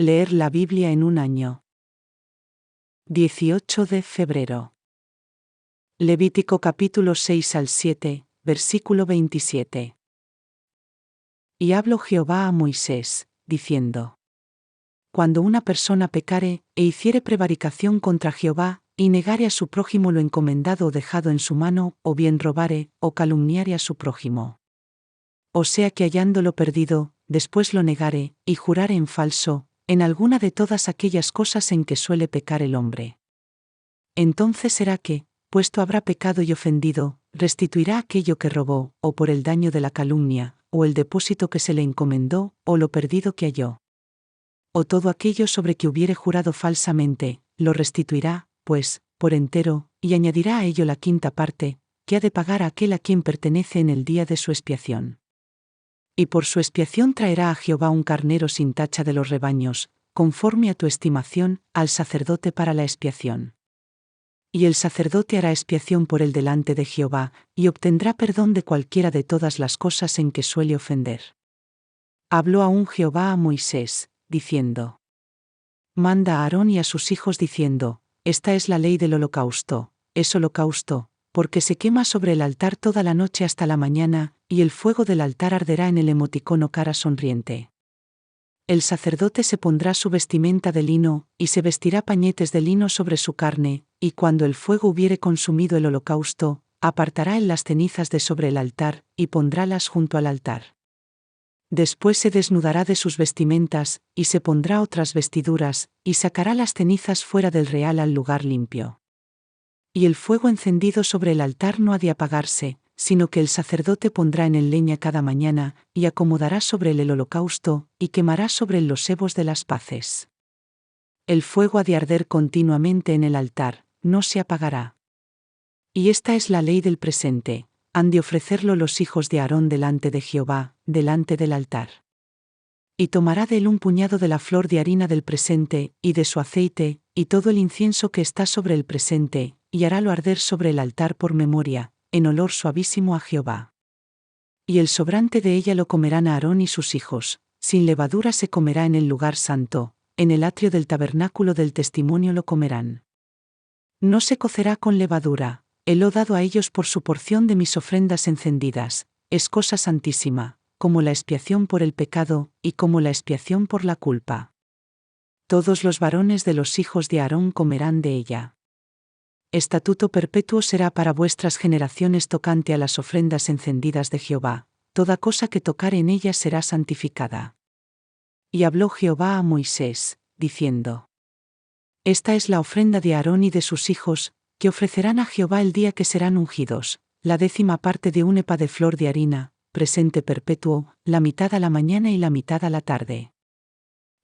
Leer la Biblia en un año. 18 de febrero. Levítico capítulo 6 al 7, versículo 27. Y habló Jehová a Moisés, diciendo: Cuando una persona pecare, e hiciere prevaricación contra Jehová, y negare a su prójimo lo encomendado o dejado en su mano, o bien robare, o calumniare a su prójimo. O sea que hallándolo perdido, después lo negare, y jurare en falso, en alguna de todas aquellas cosas en que suele pecar el hombre. Entonces será que, puesto habrá pecado y ofendido, restituirá aquello que robó, o por el daño de la calumnia, o el depósito que se le encomendó, o lo perdido que halló. O todo aquello sobre que hubiere jurado falsamente, lo restituirá, pues, por entero, y añadirá a ello la quinta parte, que ha de pagar a aquel a quien pertenece en el día de su expiación. Y por su expiación traerá a Jehová un carnero sin tacha de los rebaños, conforme a tu estimación, al sacerdote para la expiación. Y el sacerdote hará expiación por él delante de Jehová, y obtendrá perdón de cualquiera de todas las cosas en que suele ofender. Habló aún Jehová a Moisés, diciendo: Manda a Aarón y a sus hijos diciendo: Esta es la ley del holocausto, es holocausto, porque se quema sobre el altar toda la noche hasta la mañana, y el fuego del altar arderá en el emoticono cara sonriente. El sacerdote se pondrá su vestimenta de lino, y se vestirá pañetes de lino sobre su carne, y cuando el fuego hubiere consumido el holocausto, apartará él las cenizas de sobre el altar, y pondrálas junto al altar. Después se desnudará de sus vestimentas, y se pondrá otras vestiduras, y sacará las cenizas fuera del real al lugar limpio. Y el fuego encendido sobre el altar no ha de apagarse, sino que el sacerdote pondrá en él leña cada mañana, y acomodará sobre él el holocausto, y quemará sobre él los sebos de las paces. El fuego ha de arder continuamente en el altar, no se apagará. Y esta es la ley del presente: han de ofrecerlo los hijos de Aarón delante de Jehová, delante del altar. Y tomará de él un puñado de la flor de harina del presente, y de su aceite, y todo el incienso que está sobre el presente, y harálo arder sobre el altar por memoria, en olor suavísimo a Jehová. Y el sobrante de ella lo comerán Aarón y sus hijos, sin levadura se comerá en el lugar santo, en el atrio del tabernáculo del testimonio lo comerán. No se cocerá con levadura, helo dado a ellos por su porción de mis ofrendas encendidas, es cosa santísima, como la expiación por el pecado, y como la expiación por la culpa. Todos los varones de los hijos de Aarón comerán de ella. Estatuto perpetuo será para vuestras generaciones tocante a las ofrendas encendidas de Jehová, toda cosa que tocare en ellas será santificada. Y habló Jehová a Moisés, diciendo: Esta es la ofrenda de Aarón y de sus hijos, que ofrecerán a Jehová el día que serán ungidos, la 10ª parte de un epa de flor de harina, presente perpetuo, la mitad a la mañana y la mitad a la tarde.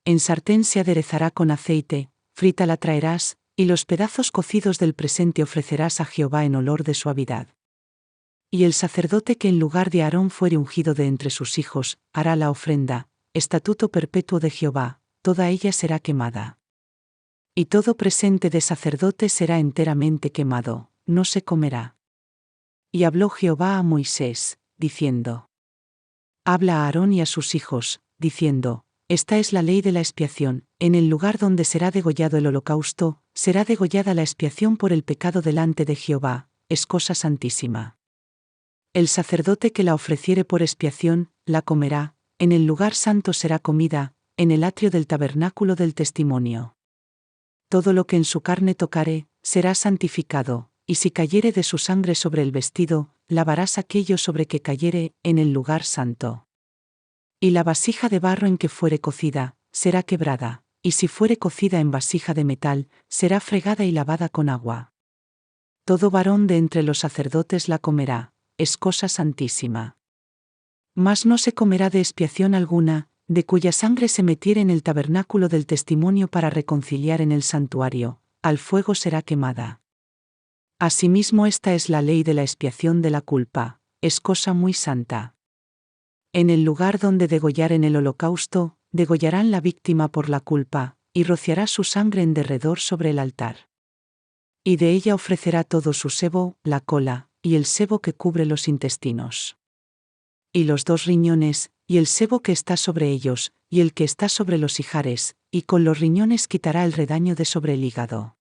En sartén se aderezará con aceite, frita la traerás, y los pedazos cocidos del presente ofrecerás a Jehová en olor de suavidad. Y el sacerdote que en lugar de Aarón fuere ungido de entre sus hijos, hará la ofrenda, estatuto perpetuo de Jehová, toda ella será quemada. Y todo presente de sacerdote será enteramente quemado, no se comerá. Y habló Jehová a Moisés, diciendo: Habla a Aarón y a sus hijos, diciendo: Esta es la ley de la expiación: en el lugar donde será degollado el holocausto, será degollada la expiación por el pecado delante de Jehová, es cosa santísima. El sacerdote que la ofreciere por expiación, la comerá, en el lugar santo será comida, en el atrio del tabernáculo del testimonio. Todo lo que en su carne tocare, será santificado, y si cayere de su sangre sobre el vestido, lavarás aquello sobre que cayere, en el lugar santo. Y la vasija de barro en que fuere cocida, será quebrada, y si fuere cocida en vasija de metal, será fregada y lavada con agua. Todo varón de entre los sacerdotes la comerá, es cosa santísima. Mas no se comerá de expiación alguna, de cuya sangre se metiere en el tabernáculo del testimonio para reconciliar en el santuario, al fuego será quemada. Asimismo esta es la ley de la expiación de la culpa, es cosa muy santa. En el lugar donde degollaren el holocausto, degollarán la víctima por la culpa, y rociará su sangre en derredor sobre el altar. Y de ella ofrecerá todo su sebo, la cola, y el sebo que cubre los intestinos. Y los 2 riñones, y el sebo que está sobre ellos, y el que está sobre los ijares, y con los riñones quitará el redaño de sobre el hígado.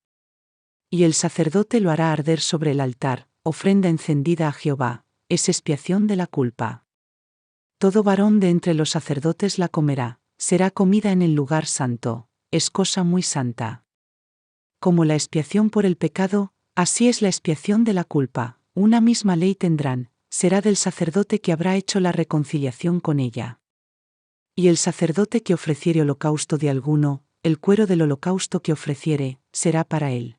Y el sacerdote lo hará arder sobre el altar, ofrenda encendida a Jehová, es expiación de la culpa. Todo varón de entre los sacerdotes la comerá, será comida en el lugar santo, es cosa muy santa. Como la expiación por el pecado, así es la expiación de la culpa, una misma ley tendrán, será del sacerdote que habrá hecho la reconciliación con ella. Y el sacerdote que ofreciere holocausto de alguno, el cuero del holocausto que ofreciere, será para él.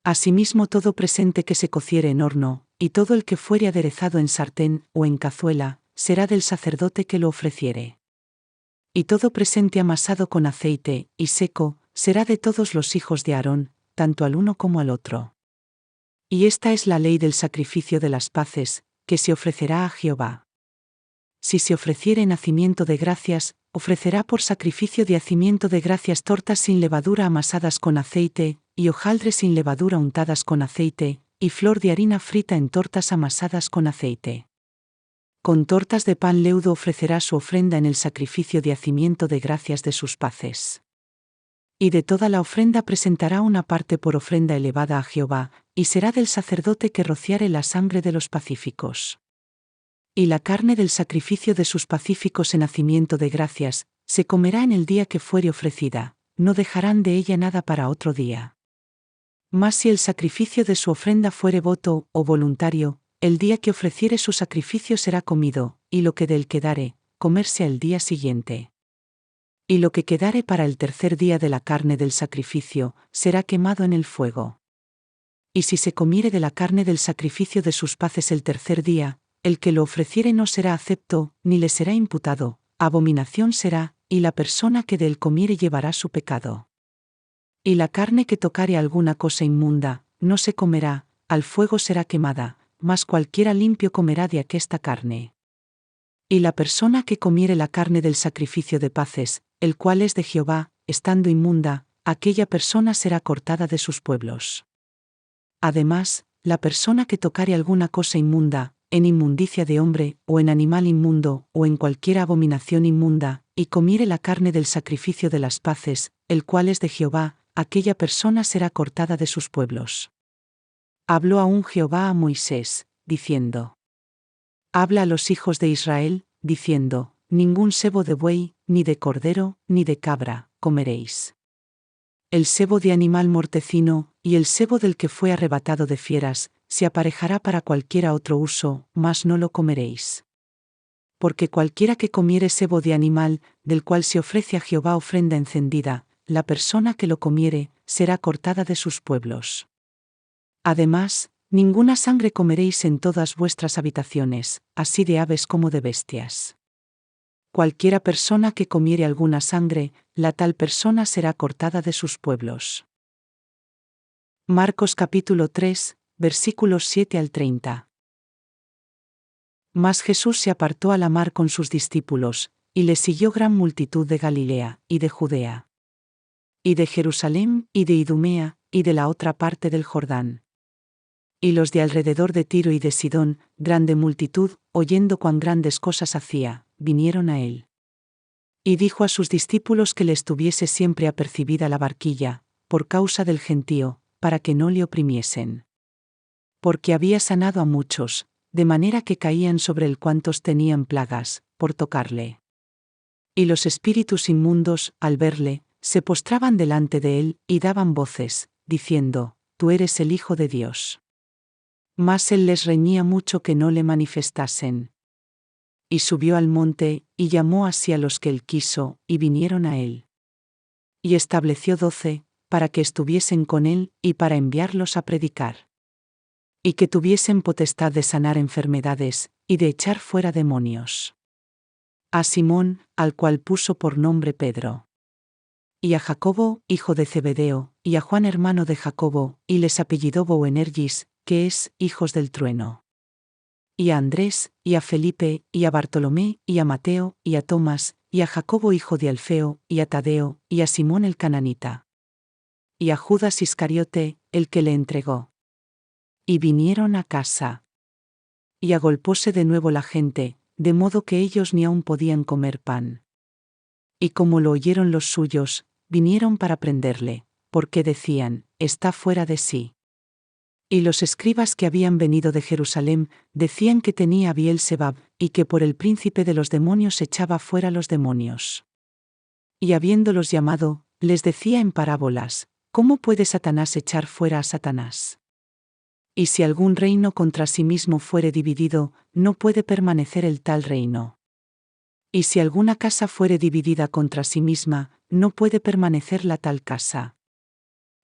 Asimismo todo presente que se cociere en horno, y todo el que fuere aderezado en sartén o en cazuela, será del sacerdote que lo ofreciere. Y todo presente amasado con aceite, y seco, será de todos los hijos de Aarón, tanto al uno como al otro. Y esta es la ley del sacrificio de las paces, que se ofrecerá a Jehová. Si se ofreciere nacimiento de gracias, ofrecerá por sacrificio de hacimiento de gracias tortas sin levadura amasadas con aceite, y hojaldres sin levadura untadas con aceite, y flor de harina frita en tortas amasadas con aceite. Con tortas de pan leudo ofrecerá su ofrenda en el sacrificio de hacimiento de gracias de sus paces. Y de toda la ofrenda presentará una parte por ofrenda elevada a Jehová, y será del sacerdote que rociare la sangre de los pacíficos. Y la carne del sacrificio de sus pacíficos en hacimiento de gracias, se comerá en el día que fuere ofrecida, no dejarán de ella nada para otro día. Mas si el sacrificio de su ofrenda fuere voto o voluntario, el día que ofreciere su sacrificio será comido, y lo que de él quedare, comerse al día siguiente. Y lo que quedare para el tercer día de la carne del sacrificio, será quemado en el fuego. Y si se comiere de la carne del sacrificio de sus paces el tercer día, el que lo ofreciere no será acepto, ni le será imputado, abominación será, y la persona que de él comiere llevará su pecado. Y la carne que tocare alguna cosa inmunda, no se comerá, al fuego será quemada, mas cualquiera limpio comerá de aquesta carne. Y la persona que comiere la carne del sacrificio de paces, el cual es de Jehová, estando inmunda, aquella persona será cortada de sus pueblos. Además, la persona que tocare alguna cosa inmunda, en inmundicia de hombre, o en animal inmundo, o en cualquier abominación inmunda, y comiere la carne del sacrificio de las paces, el cual es de Jehová, aquella persona será cortada de sus pueblos. Habló aún Jehová a Moisés, diciendo: Habla a los hijos de Israel, diciendo: Ningún sebo de buey, ni de cordero, ni de cabra, comeréis. El sebo de animal mortecino, y el sebo del que fue arrebatado de fieras, se aparejará para cualquiera otro uso, mas no lo comeréis. Porque cualquiera que comiere sebo de animal, del cual se ofrece a Jehová ofrenda encendida, la persona que lo comiere, será cortada de sus pueblos. Además, ninguna sangre comeréis en todas vuestras habitaciones, así de aves como de bestias. Cualquiera persona que comiere alguna sangre, la tal persona será cortada de sus pueblos. Marcos capítulo 3, versículos 7 al 30. Mas Jesús se apartó a la mar con sus discípulos, y le siguió gran multitud de Galilea, y de Judea, y de Jerusalén, y de Idumea, y de la otra parte del Jordán. Y los de alrededor de Tiro y de Sidón, grande multitud, oyendo cuán grandes cosas hacía, vinieron a él. Y dijo a sus discípulos que le estuviese siempre apercibida la barquilla, por causa del gentío, para que no le oprimiesen. Porque había sanado a muchos, de manera que caían sobre él cuantos tenían plagas, por tocarle. Y los espíritus inmundos, al verle, se postraban delante de él, y daban voces, diciendo: Tú eres el Hijo de Dios. Mas él les reñía mucho que no le manifestasen. Y subió al monte, y llamó así a los que él quiso, y vinieron a él. Y estableció 12, para que estuviesen con él, y para enviarlos a predicar. Y que tuviesen potestad de sanar enfermedades, y de echar fuera demonios. A Simón, al cual puso por nombre Pedro. Y a Jacobo, hijo de Zebedeo, y a Juan hermano de Jacobo, y les apellidó Boanerges, que es, hijos del trueno. Y a Andrés, y a Felipe, y a Bartolomé, y a Mateo, y a Tomás, y a Jacobo hijo de Alfeo, y a Tadeo, y a Simón el cananita. Y a Judas Iscariote, el que le entregó. Y vinieron a casa. Y agolpóse de nuevo la gente, de modo que ellos ni aun podían comer pan. Y como lo oyeron los suyos, vinieron para prenderle, porque decían, está fuera de sí. Y los escribas que habían venido de Jerusalén decían que tenía a Bielzebub, y que por el príncipe de los demonios echaba fuera los demonios. Y habiéndolos llamado, les decía en parábolas, ¿cómo puede Satanás echar fuera a Satanás? Y si algún reino contra sí mismo fuere dividido, no puede permanecer el tal reino. Y si alguna casa fuere dividida contra sí misma, no puede permanecer la tal casa.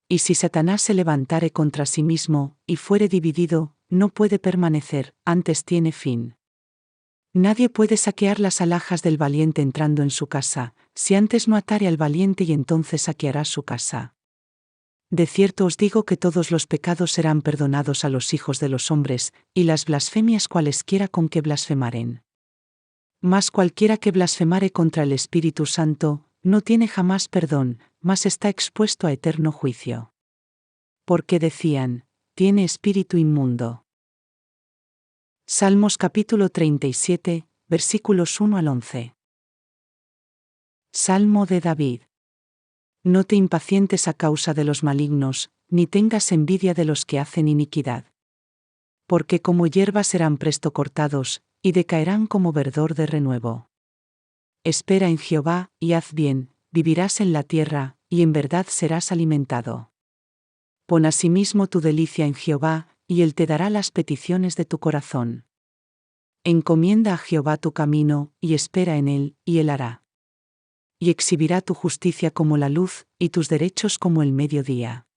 Y si Satanás se levantare contra sí mismo, y fuere dividido, no puede permanecer, antes tiene fin. Nadie puede saquear las alhajas del valiente entrando en su casa, si antes no atare al valiente y entonces saqueará su casa. De cierto os digo que todos los pecados serán perdonados a los hijos de los hombres, y las blasfemias cualesquiera con que blasfemaren. Mas cualquiera que blasfemare contra el Espíritu Santo, no tiene jamás perdón, mas está expuesto a eterno juicio. Porque decían, tiene espíritu inmundo. Salmos capítulo 37, versículos 1 al 11. Salmo de David. No te impacientes a causa de los malignos, ni tengas envidia de los que hacen iniquidad. Porque como hierba serán presto cortados, y decaerán como verdor de renuevo. Espera en Jehová, y haz bien, vivirás en la tierra, y en verdad serás alimentado. Pon asimismo tu delicia en Jehová, y él te dará las peticiones de tu corazón. Encomienda a Jehová tu camino, y espera en él, y él hará. Y exhibirá tu justicia como la luz, y tus derechos como el mediodía.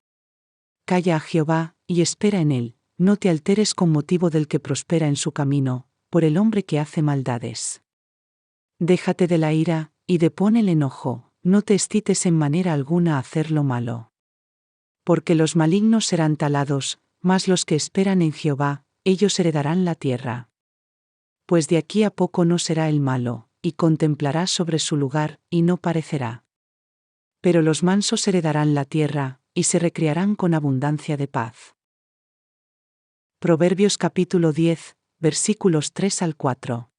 Calla a Jehová, y espera en él, no te alteres con motivo del que prospera en su camino, por el hombre que hace maldades. Déjate de la ira, y depón el enojo, no te excites en manera alguna a hacer lo malo. Porque los malignos serán talados, mas los que esperan en Jehová, ellos heredarán la tierra. Pues de aquí a poco no será el malo, y contemplará sobre su lugar, y no parecerá. Pero los mansos heredarán la tierra, y se recrearán con abundancia de paz. Proverbios capítulo 10, versículos 3 al 4.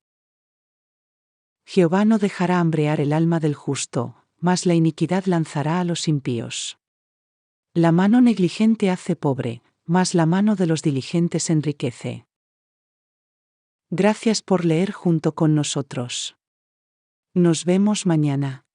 Jehová no dejará hambrear el alma del justo, mas la iniquidad lanzará a los impíos. La mano negligente hace pobre, mas la mano de los diligentes enriquece. Gracias por leer junto con nosotros. Nos vemos mañana.